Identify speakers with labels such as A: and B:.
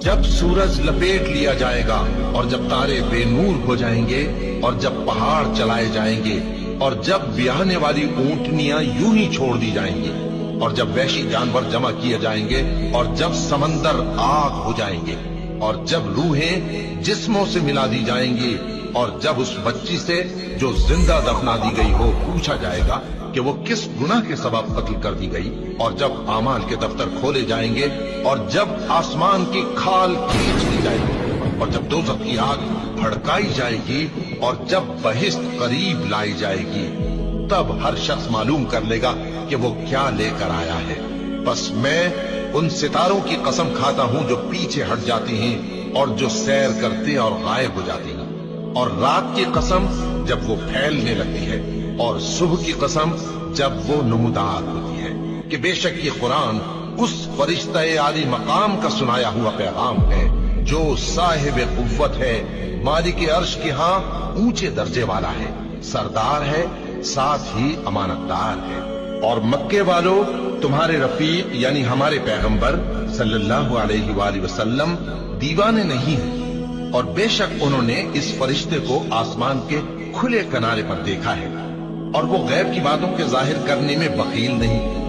A: جب سورج لپیٹ لیا جائے گا اور جب تارے بے نور ہو جائیں گے اور جب پہاڑ چلائے جائیں گے اور جب بیاہنے والی اونٹنیاں یوں ہی چھوڑ دی جائیں گی اور جب وحشی جانور جمع کیے جائیں گے اور جب سمندر آگ ہو جائیں گے اور جب روحیں جسموں سے ملا دی جائیں گی اور جب اس بچی سے جو زندہ دفنا دی گئی ہو پوچھا جائے گا کہ وہ کس گناہ کے سبب قتل کر دی گئی اور جب اعمال کے دفتر کھولے جائیں گے اور جب آسمان کی کھال کھینچ دی جائے گی اور جب دوزخ کی آگ بھڑکائی جائے گی اور جب بہشت قریب لائی جائے گی تب ہر شخص معلوم کر لے گا کہ وہ کیا لے کر آیا ہے۔ بس میں ان ستاروں کی قسم کھاتا ہوں جو پیچھے ہٹ جاتی ہیں اور جو سیر کرتے اور غائب ہو جاتی ہیں، اور رات کی قسم جب وہ پھیلنے لگتی ہے، اور صبح کی قسم جب وہ نمودار ہوتی ہے، کہ بے شک یہ قرآن اس فرشتہ عالی مقام کا سنایا ہوا پیغام ہے جو صاحب قوت ہے، مالک عرش کے ہاں اونچے درجے والا ہے، سردار ہے، ساتھ ہی امانت دار ہے۔ اور مکے والوں، تمہارے رفیق یعنی ہمارے پیغمبر صلی اللہ علیہ وآلہ وسلم دیوانے نہیں ہیں، اور بے شک انہوں نے اس فرشتے کو آسمان کے کھلے کنارے پر دیکھا ہے، اور وہ غیب کی باتوں کے ظاہر کرنے میں بخیل نہیں،